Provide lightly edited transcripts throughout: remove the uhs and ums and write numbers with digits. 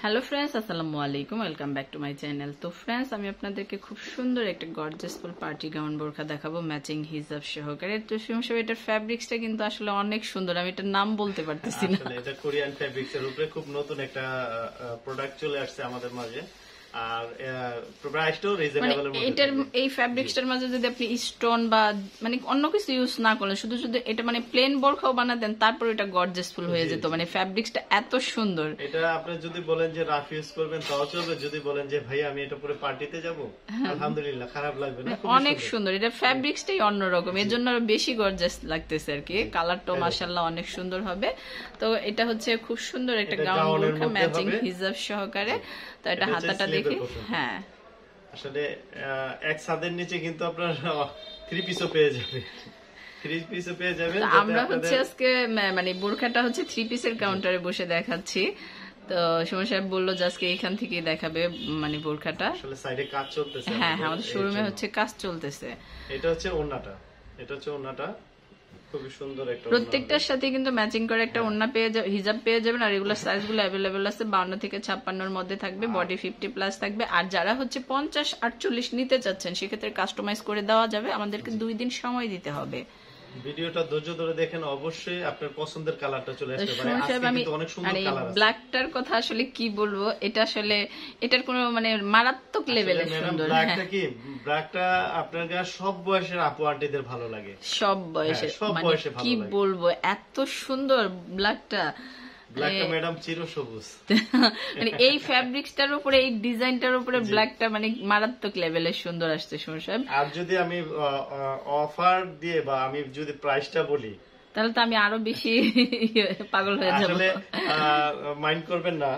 Hello friends, আসসালামু আলাইকুম, welcome back to my channel. তো ফ্রেন্ডস, আমি আপনাদেরকে খুব সুন্দর একটা গর্জিয়াস ফুল পার্টি গাউন বোরখা দেখাবো ম্যাচিং হিজাব সহকারে। তো সেই এটার ফ্যাব্রিক্সটা কিন্তু আসলে অনেক সুন্দর, আমি এটার নাম বলতে পারতেছি না। এটা কোরিয়ান ফ্যাব্রিক্স এর উপরে খুব নতুন একটা প্রোডাক্ট চলে আসছে আমাদের মাঝে, আর প্রাইসটাও রিজনেবল এর মধ্যে। এটার এই ফ্যাব্রিক্সটার মাঝে যদি আপনি স্টোন বা মানে অন্য কিছু ইউজ না করলেন, শুধু শুধু এটা মানে প্লেন বোরখাও বানাতেন, তারপর এটা গর্জিয়াস ফুল হয়ে যেত। মানে ফ্যাব্রিক্সটা এত সুন্দর। এটা আপনি যদি বলেন যে রাফ ইউজ করবেন তাও চলবে, যদি বলেন যে ভাই আমি এটা পরে পার্টিতে যাব, আলহামদুলিল্লাহ, খারাপ লাগবে না, অনেক সুন্দর। এটা ফ্যাব্রিক্সটাই অন্যরকম, এর জন্য বেশি গর্জিয়াস লাগতেছে আর কি। কালারটাও মাশাআল্লাহ অনেক সুন্দর হবে। তো এটা হচ্ছে খুব সুন্দর একটা গাউন বোরখা ম্যাচিং হিজাব সহকারে। তো এটা হাতাটা দেখে, হ্যাঁ আসলে এক ছাদের নিচে কিন্তু আপনার থ্রি পিসও পেয়ে যাবে, থ্রি পিসও পেয়ে যাবেন। আমরা হচ্ছে আজকে মানে বোরখাটা হচ্ছে থ্রি পিসের কাউন্টারে বসে দেখাচ্ছি। তো সুমন সাহেব বললো যে আজকে এখান থেকে দেখাবে মানে বোরখাটা। আসলে সাইডে কাজ চলতেছে, হ্যাঁ হ্যাঁ, আমাদের শোরুমে হচ্ছে কাজ চলতেছে। এটা হচ্ছে ওড়নাটা, এটা হচ্ছে ওড়নাটা, খুবই সুন্দর একটা। প্রত্যেকটার সাথে কিন্তু ম্যাচিং করে একটা ওড়না পেয়ে যাবে, হিজাব পেয়ে যাবেন। আর এগুলো সাইজ গুলো অ্যাভেলেবেল আছে, 52 থেকে 56 মধ্যে থাকবে, বডি 50+ থাকবে। আর যারা হচ্ছে 50-48 নিতে চাচ্ছেন, সেক্ষেত্রে কাস্টমাইজ করে দেওয়া যাবে। আমাদেরকে 2 দিন সময় দিতে হবে। ভিডিওটা ধৈর্য ধরে দেখেন, অবশ্যই আপনার পছন্দের কালারটা চলে আসতে পারে। আজকে কিন্তু অনেক সুন্দর কালার আছে। ব্ল্যাকটার কথা আসলে কি বলবো, এটা আসলে এটার কোনো মানে মারাত্মক লেভেলের সুন্দর। ব্ল্যাকটা কি, ব্ল্যাকটা আপনার সব বয়সের আপু আন্টিদের ভালো লাগে, সব বয়সে, মানে কি বলবো, এত সুন্দর ব্ল্যাকটা। ব্ল্যাকটা ম্যাডাম চিরসবুজ। মানে এই ফ্যাব্রিক্সটার উপরে, এই ডিজাইনটার উপরে ব্ল্যাকটা মানে মারাত্মক লেভেলের সুন্দর আসছে সুমন সাহেব। আর যদি আমি অফার দিয়ে বা আমি যদি প্রাইসটা বলি, তাহলে তো আমি আরো বেশি পাগল হয়ে যাব। আসলে মাইন্ড করবেন না,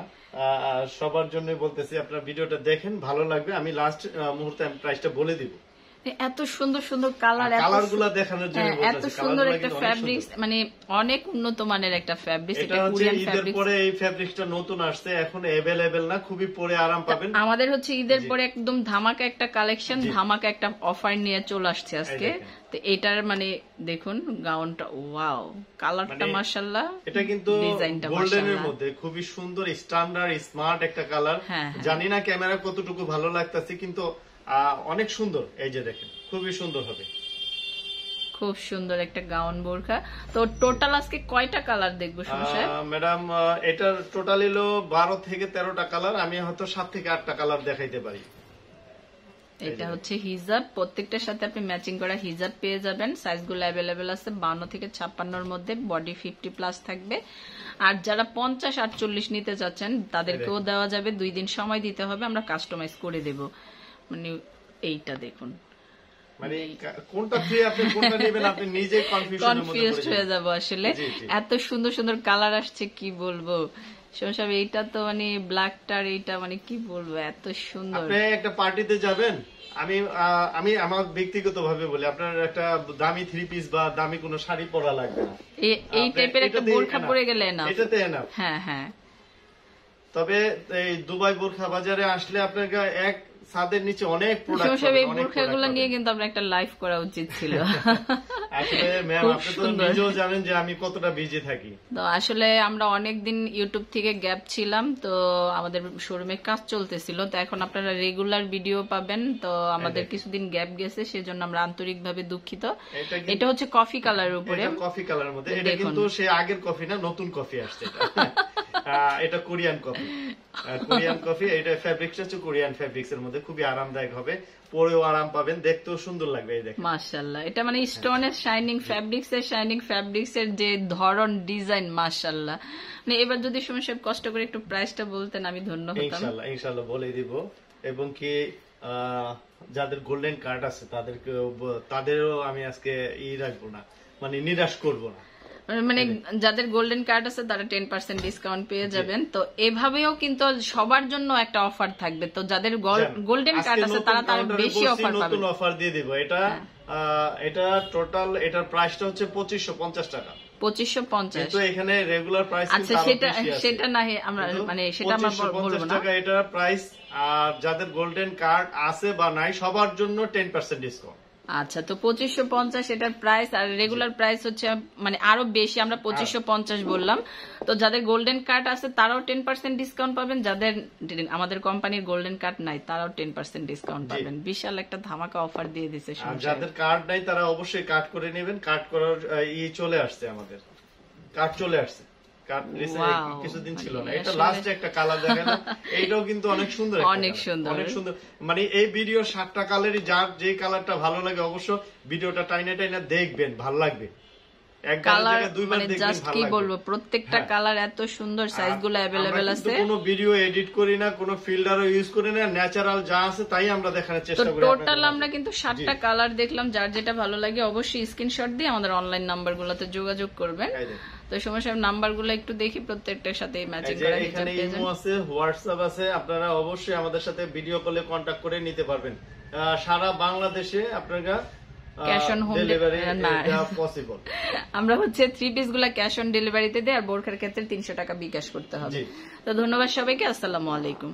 সবার জন্য বলতেছি, আপনার ভিডিওটা দেখেন, ভালো লাগবে। আমি লাস্ট মুহূর্তে আমি প্রাইসটা বলে দিব। এত সুন্দর সুন্দর কালার, কালারগুলো দেখানোর জন্য এত সুন্দর একটা ফ্যাব্রিক্স, মানে অনেক উন্নত মানের একটা ফ্যাব্রিক্স। এটা হচ্ছে ঈদের পরে এই ফ্যাব্রিক্সটা নতুন আসছে, এখন अवेलेबल না, খুবই পরে আরাম পাবেন। আমাদের হচ্ছে ঈদের পরে একদম ধামাকা একটা কালেকশন, ধামাকা একটা অফার নিয়ে চলে আসছে আজকে। তো এটার মানে দেখুন গাউনটা, ওয়াও, কালারটা মাশাআল্লাহ। এটা কিন্তু গোল্ডেনের মধ্যে খুবই সুন্দর, স্ট্যান্ডার্ড স্মার্ট একটা কালার। জানি না ক্যামেরা কতটুকু ভালো লাগতেছে, কিন্তু অনেক সুন্দর। এই যে দেখেন, খুবই সুন্দর হবে, খুব সুন্দর একটা গাউন বোরখা। তো টোটাল আজকে কয়টা কালার দেখবো ম্যাডাম? এটার টোটাল হলো 12 থেকে 13টা কালার, আমি হয়তো 7 থেকে 8টা কালার দেখাইতে পারি। এটা হচ্ছে হিজাব, প্রত্যেকটার সাথে আপনি ম্যাচিং করা হিজাব পেয়ে যাবেন। সাইজগুলো অ্যাভেলেবেল আছে 52 থেকে 56 মধ্যে, বডি 50+ থাকবে। আর যারা 50-48 নিতে চাচ্ছেন, তাদেরকেও দেওয়া যাবে। 2 দিন সময় দিতে হবে, আমরা কাস্টমাইজ করে দেব। মানে এইটা দেখুন, মানে কোনটা ফ্রি, আপনি কোনটা নেবেন, আপনি নিজে কনফিউজড হয়ে যাব আসলে। এত সুন্দর সুন্দর কালার আসছে, কি বলবো সোমসাব। এইটা তো মানে ব্ল্যাকটার, এইটা মানে কি বলবো, এত সুন্দর। আপনি একটা পার্টিতে যাবেন, আমি আমার ব্যক্তিগত ভাবে বলি, আপনার একটা দামি থ্রি পিস বা দামি কোনো শাড়ি পরা লাগবে না, এই টাইপের একটা বোরখা পরে গেলে না, এটাতে না। হ্যাঁ হ্যাঁ। তবে এই দুবাই বোরখা বাজারে আসলে আপনাকে এক ছাদের নিচে অনেক প্রোডাক্ট, এই বোরখাগুলো নিয়ে কিন্তু আমরা একটা লাইভ করা উচিত ছিল। আসলে ম্যাম, আপনি তো নিজেও জানেন যে আমি কতটা বিজি থাকি। তো আসলে আমরা অনেকদিন ইউটিউব থেকে গ্যাপ ছিলাম, তো আমাদের শোরুমে কাজ চলতেছিল। তো এখন আপনারা রেগুলার ভিডিও পাবেন। তো আমাদের কিছুদিন গ্যাপ গেছে, সেজন্য আমরা আন্তরিকভাবে দুঃখিত। এটা হচ্ছে কফি কালারের উপরে, কফি কালারের মধ্যে। এটা কিন্তু সে আগের কফি না, নতুন কফি আসছে। এটা কোরিয়ান কফি, কোরিয়ান কফি। এটা ফ্যাব্রিক্স হচ্ছে কোরিয়ান ফ্যাব্রিক্স এর মধ্যে, খুবই আরামদায়ক হবে, পরেও আরাম পাবেন, দেখতেও সুন্দর লাগবে। এই দেখেন মাশাআল্লাহ, এটা মানে স্টোনের শাইনিং ফ্যাব্রিক্স এর, শাইনিং ফ্যাব্রিক্স এর যে ধরন, ডিজাইন, মাশাআল্লাহ। মানে এবার যদি সুমন সাহেব কষ্ট করে একটু প্রাইসটা বলতেন, আমি ধন্য হতাম। ইনশাআল্লাহ ইনশাআল্লাহ বলে দিব। এবং কি যাদের গোল্ডেন কার্ড আছে তাদেরও আমি আজকে রাখবো না, মানে নিরাশ করবো না। মানে যাদের গোল্ডেন কার্ড আছে তারা 10% ডিসকাউন্ট পেয়ে যাবেন। তো এভাবেও কিন্তু সবার জন্য একটা অফার থাকবে। তো যাদের গোল্ডেন কার্ড আছে তারা তার বেশি অফার পাবে, নতুন অফার দিয়ে দিব। এটা টোটাল, এটার প্রাইসটা হচ্ছে 2550 টাকা। 2550, কিন্তু এখানে রেগুলার প্রাইস, আচ্ছা সেটা না, আমরা মানে সেটা আমরা বলবো না, এটা প্রাইস। আর যাদের গোল্ডেন কার্ড আছে বা নাই, সবার জন্য 10% ডিসকাউন্ট। আচ্ছা, তো 2550 এটার প্রাইস, আর রেগুলার প্রাইস হচ্ছে মানে আরো বেশি, আমরা 2550 বললাম। তো যাদের গোল্ডেন কার্ড আছে তারাও 10% ডিসকাউন্ট পাবেন, যাদের আমাদের কোম্পানির গোল্ডেন কার্ড নাই তারাও 10% ডিসকাউন্ট পাবেন। বিশাল একটা ধামাকা অফার দিয়ে দিছে। যাদের কার্ড নাই তারা অবশ্যই কার্ড করে নেবেন। কার্ড করার চলে আসছে, আমাদের কার্ড চলে আসছে। কিছুদিন ছিল না, এটা লাস্ট একটা কালার দেখালাম, এইটাও কিন্তু অনেক সুন্দর, অনেক সুন্দর, অনেক সুন্দর। মানে এই ভিডিও 7টা কালারই, যার যে কালারটা ভালো লাগে অবশ্য ভিডিওটা টাইনা টাইনা দেখবেন, ভালো লাগবে। প্রত্যেকটা কালার এত সুন্দর, সাইজগুলো अवेलेबल আছে। কোনো ভিডিও এডিট করি না, কোনো ফিল্টারও ইউজ করি না, ন্যাচারাল যা আছে তাই আমরা দেখানোর চেষ্টা করি। টোটাল আমরা কিন্তু 7টা কালার দেখলাম, যার যেটা ভালো লাগে অবশ্যই স্ক্রিনশট দিয়ে আমাদের অনলাইন নাম্বারগুলোতে যোগাযোগ করবেন। তো সমস্যা নাম্বারগুলো একটু দেখি, প্রত্যেকটার সাথে ম্যাচিং করা এখানে ইমো আছে, হোয়াটসঅ্যাপ আছে, আপনারা অবশ্যই আমাদের সাথে ভিডিও কলে কন্টাক্ট করে নিতে পারবেন। সারা বাংলাদেশে আপনারা cash on home delivery possible. আমরা হচ্ছে 3 পিস গুলা ক্যাশ অন ডেলিভারিতে দেই, আর বোরখার ক্ষেত্রে 300 টাকা বিকাশ করতে হবে। তো ধন্যবাদ সবাইকে, আসসালামু আলাইকুম।